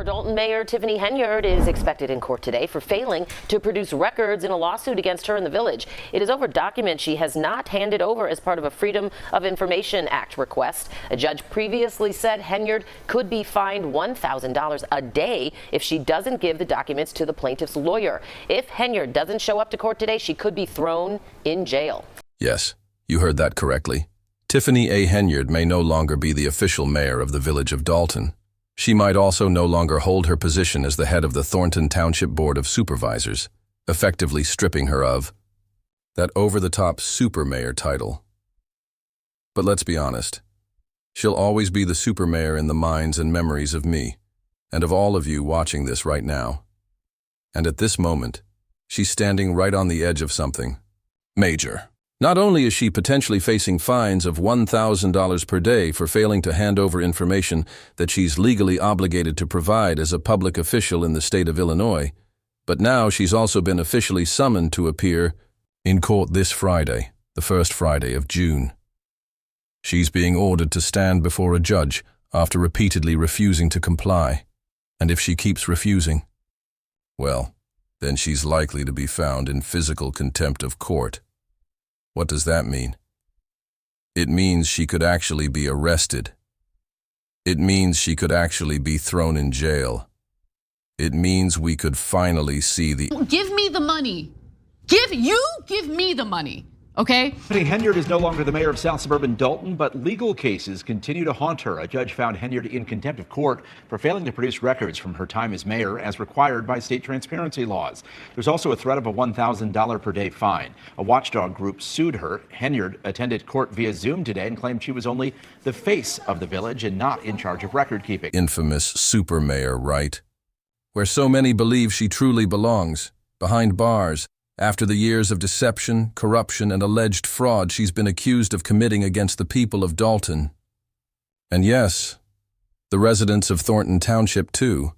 Dalton Mayor Tiffany Henyard is expected in court today for failing to produce records in a lawsuit against her in the village. It is over documents she has not handed over as part of a Freedom of Information Act request. A judge previously said Henyard could be fined $1,000 a day if she doesn't give the documents to the plaintiff's lawyer. If Henyard doesn't show up to court today, she could be thrown in jail. Yes, you heard that correctly. Tiffany A. Henyard may no longer be the official mayor of the village of Dalton. She might also no longer hold her position as the head of the Thornton Township Board of Supervisors, effectively stripping her of that over-the-top super mayor title. But let's be honest, she'll always be the super mayor in the minds and memories of me, and of all of you watching this right now. And at this moment, she's standing right on the edge of something major. Not only is she potentially facing fines of $1,000 per day for failing to hand over information that she's legally obligated to provide as a public official in the state of Illinois, but now she's also been officially summoned to appear in court this Friday, the first Friday of June. She's being ordered to stand before a judge after repeatedly refusing to comply. And if she keeps refusing, well, then she's likely to be found in physical contempt of court. What does that mean? It means she could actually be arrested. It means she could actually be thrown in jail. It means we could finally see the— Give me the money. Give me the money. Okay? Tiffany Henyard is no longer the mayor of South Suburban Dalton, but legal cases continue to haunt her. A judge found Henyard in contempt of court for failing to produce records from her time as mayor as required by state transparency laws. There's also a threat of a $1,000 per day fine. A watchdog group sued her. Henyard attended court via Zoom today and claimed she was only the face of the village and not in charge of record keeping. Infamous super mayor, right? Where so many believe she truly belongs, behind bars, after the years of deception, corruption, and alleged fraud she's been accused of committing against the people of Dalton. And yes, the residents of Thornton Township too.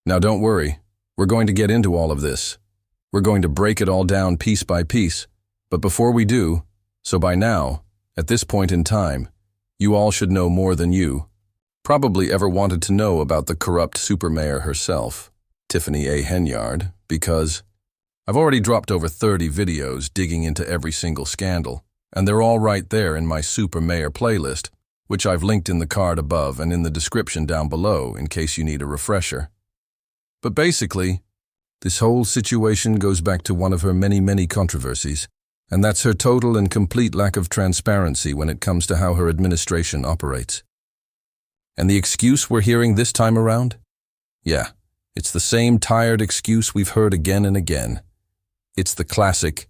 Now don't worry, we're going to get into all of this. We're going to break it all down piece by piece. But before we do, so by now, at this point in time, you all should know more than you probably ever wanted to know about the corrupt supermayor herself, Tiffany A. Henyard, because I've already dropped over 30 videos digging into every single scandal, and they're all right there in my Super Mayor playlist, which I've linked in the card above and in the description down below in case you need a refresher. But basically, this whole situation goes back to one of her many controversies, and that's her total and complete lack of transparency when it comes to how her administration operates. And the excuse we're hearing this time around? Yeah, it's the same tired excuse we've heard again and again. It's the classic,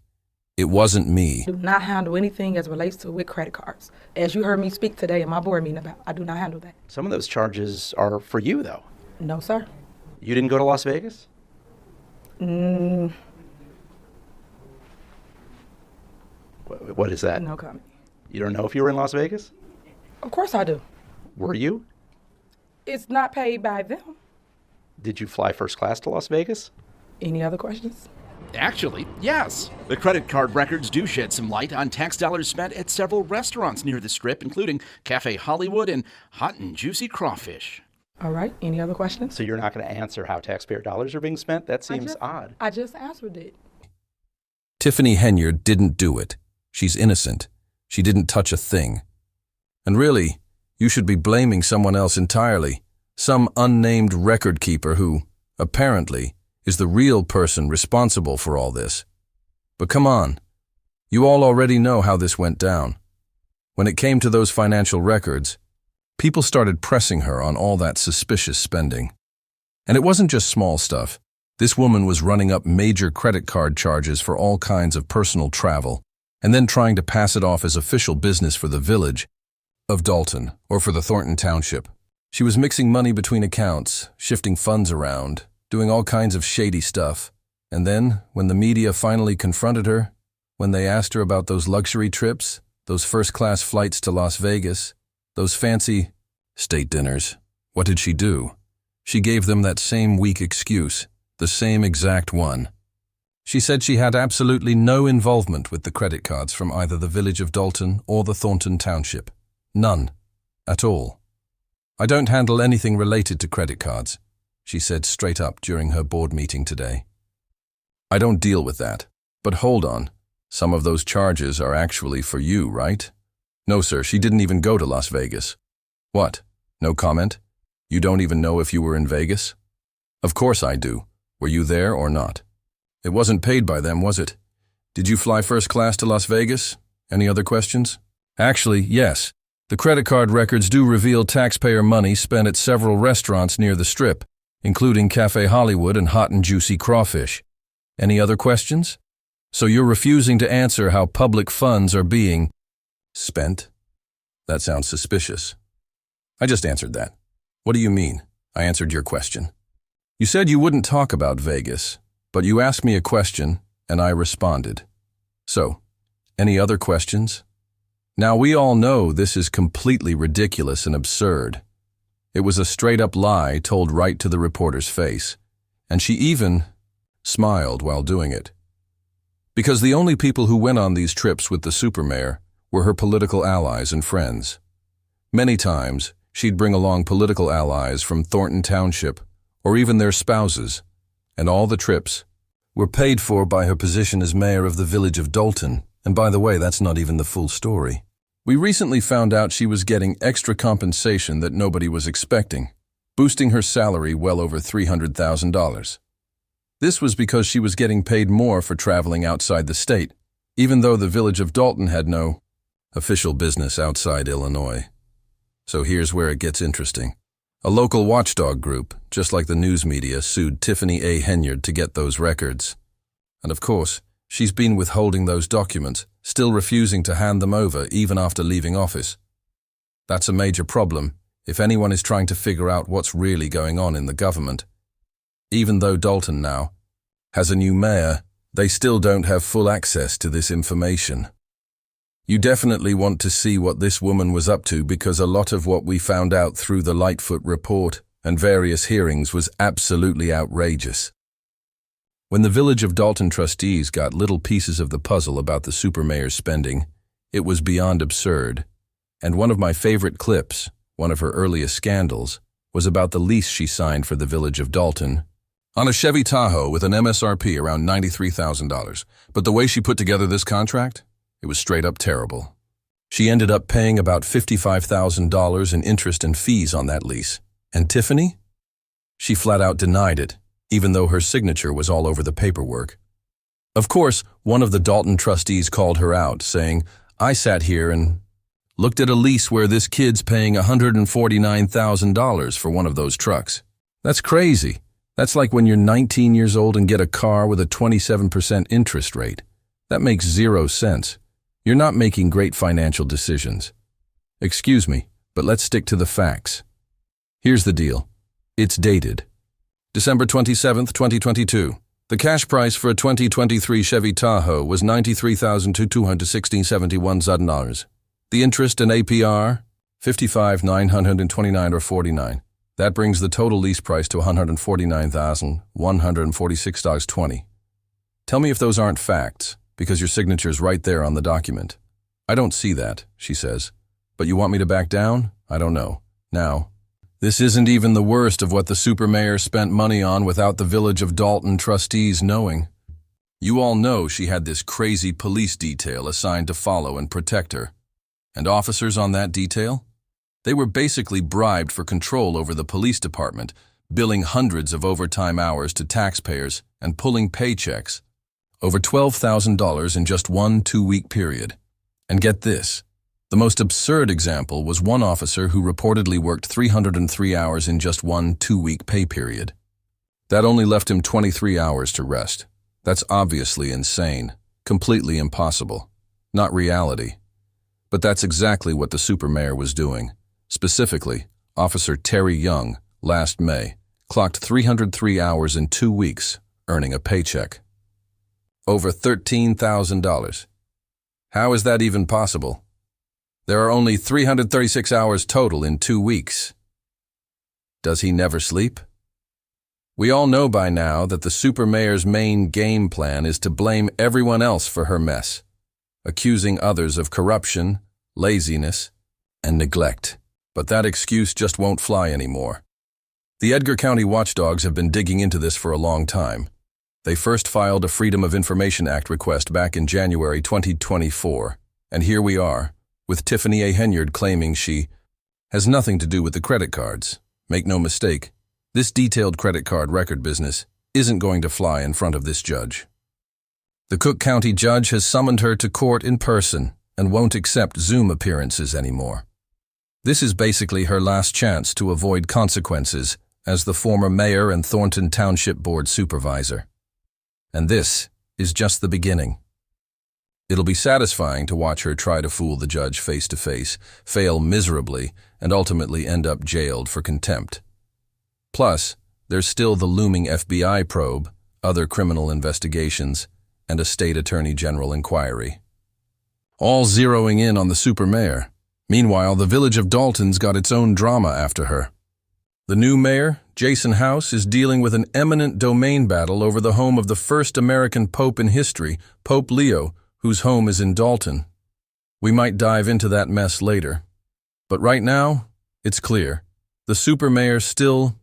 "It wasn't me." I do not handle anything as relates to with credit cards. As you heard me speak today in my board meeting about, I do not handle that. Some of those charges are for you, though. No, sir. You didn't go to Las Vegas? What is that? No comment. You don't know if you were in Las Vegas? Of course I do. Were you? It's not paid by them. Did you fly first class to Las Vegas? Any other questions? Actually, yes. The credit card records do shed some light on tax dollars spent at several restaurants near the Strip, including Cafe Hollywood and Hot and Juicy Crawfish. All right. Any other questions? So you're not going to answer how taxpayer dollars are being spent? That seems odd. I just answered it. Tiffany Henyard didn't do it. She's innocent. She didn't touch a thing. And really, you should be blaming someone else entirely. Some unnamed record keeper who, apparently, is the real person responsible for all this. But come on, you all already know how this went down. When it came to those financial records, people started pressing her on all that suspicious spending. And it wasn't just small stuff. This woman was running up major credit card charges for all kinds of personal travel, and then trying to pass it off as official business for the village of Dalton, or for the Thornton Township. She was mixing money between accounts, shifting funds around, doing all kinds of shady stuff. And then, when the media finally confronted her, when they asked her about those luxury trips, those first-class flights to Las Vegas, those fancy state dinners, what did she do? She gave them that same weak excuse, the same exact one. She said she had absolutely no involvement with the credit cards from either the village of Dalton or the Thornton Township. None. At all. I don't handle anything related to credit cards. she said straight up during her board meeting today. I don't deal with that. But hold on. Some of those charges are actually for you, right? No, sir, she didn't even go to Las Vegas. What? No comment? You don't even know if you were in Vegas? Of course I do. Were you there or not? It wasn't paid by them, was it? Did you fly first class to Las Vegas? Any other questions? Actually, yes. The credit card records do reveal taxpayer money spent at several restaurants near the Strip, including Cafe Hollywood and Hot and Juicy Crawfish. Any other questions? So you're refusing to answer how public funds are being spent? That sounds suspicious. I just answered that. What do you mean? I answered your question. You said you wouldn't talk about Vegas, but you asked me a question, and I responded. So, any other questions? Now, we all know this is completely ridiculous and absurd. It was a straight-up lie told right to the reporter's face, and she even smiled while doing it. Because the only people who went on these trips with the supermayor were her political allies and friends. Many times, she'd bring along political allies from Thornton Township, or even their spouses, and all the trips were paid for by her position as mayor of the village of Dalton. And by the way, that's not even the full story. We recently found out she was getting extra compensation that nobody was expecting, boosting her salary well over $300,000. This was because she was getting paid more for traveling outside the state, even though the village of Dalton had no official business outside Illinois. So here's where it gets interesting. A local watchdog group, just like the news media, sued Tiffany A. Henyard to get those records. And of course, she's been withholding those documents, still refusing to hand them over even after leaving office. That's a major problem if anyone is trying to figure out what's really going on in the government. Even though Dalton now has a new mayor, they still don't have full access to this information. You definitely want to see what this woman was up to, because a lot of what we found out through the Lightfoot report and various hearings was absolutely outrageous. When the Village of Dalton trustees got little pieces of the puzzle about the supermayor's spending, it was beyond absurd. And one of my favorite clips, one of her earliest scandals, was about the lease she signed for the Village of Dalton on a Chevy Tahoe with an MSRP around $93,000. But the way she put together this contract, it was straight up terrible. She ended up paying about $55,000 in interest and fees on that lease. And Tiffany? She flat out denied it, even though her signature was all over the paperwork. Of course, one of the Dalton trustees called her out, saying, "I sat here and looked at a lease where this kid's paying $149,000 for one of those trucks. That's crazy. That's like when you're 19 years old and get a car with a 27% interest rate. That makes zero sense. You're not making great financial decisions. Excuse me, but let's stick to the facts. Here's the deal. It's dated December 27th, 2022. The cash price for a 2023 Chevy Tahoe was $93,216.71. The interest and APR, $55,929 or 49. That brings the total lease price to $149,146.20. Tell me if those aren't facts, because your signature's right there on the document. I don't see that, she says. But you want me to back down? I don't know. Now, this isn't even the worst of what the supermayor spent money on without the Village of Dalton trustees knowing. You all know she had this crazy police detail assigned to follow and protect her. And officers on that detail? They were basically bribed for control over the police department, billing hundreds of overtime hours to taxpayers and pulling paychecks, over $12,000 in just one 2-week period. And get this, the most absurd example was one officer who reportedly worked 303 hours in just one 2-week pay period. That only left him 23 hours to rest. That's obviously insane, completely impossible, not reality. But that's exactly what the supermayor was doing. Specifically, Officer Terry Young, last May, clocked 303 hours in 2 weeks, earning a paycheck. Over $13,000. How is that even possible? There are only 336 hours total in 2 weeks. Does he never sleep? We all know by now that the supermayor's main game plan is to blame everyone else for her mess, accusing others of corruption, laziness, and neglect. But that excuse just won't fly anymore. The Edgar County watchdogs have been digging into this for a long time. They first filed a Freedom of Information Act request back in January 2024, and here we are, with Tiffany A. Henyard claiming she has nothing to do with the credit cards. Make no mistake, this detailed credit card record business isn't going to fly in front of this judge. The Cook County judge has summoned her to court in person and won't accept Zoom appearances anymore. This is basically her last chance to avoid consequences as the former mayor and Thornton Township Board supervisor. And this is just the beginning. It'll be satisfying to watch her try to fool the judge face to face, fail miserably, and ultimately end up jailed for contempt. Plus, there's still the looming FBI probe, other criminal investigations, and a state attorney general inquiry. All zeroing in on the supermayor. Meanwhile, the village of Dalton's got its own drama after her. The new mayor, Jason House, is dealing with an eminent domain battle over the home of the first American pope in history, Pope Leo, whose home is in Dalton. We might dive into that mess later. But right now, it's clear. The supermayor still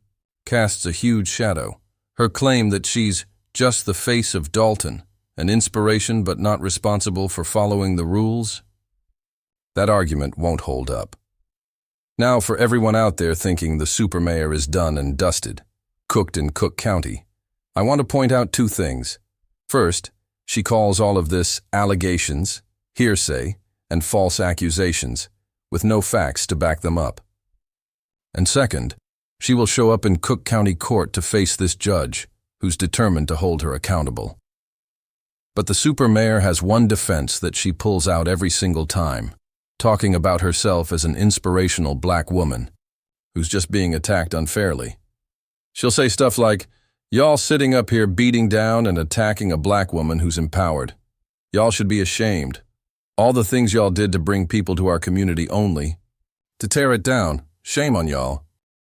casts a huge shadow. Her claim that she's just the face of Dalton, an inspiration but not responsible for following the rules, that argument won't hold up. Now, for everyone out there thinking the supermayor is done and dusted, cooked in Cook County, I want to point out two things. First, she calls all of this allegations, hearsay, and false accusations, with no facts to back them up. And second, she will show up in Cook County Court to face this judge, who's determined to hold her accountable. But the supermayor has one defense that she pulls out every single time, talking about herself as an inspirational black woman who's just being attacked unfairly. She'll say stuff like, "Y'all sitting up here beating down and attacking a black woman who's empowered. Y'all should be ashamed. All the things y'all did to bring people to our community only to tear it down. Shame on y'all."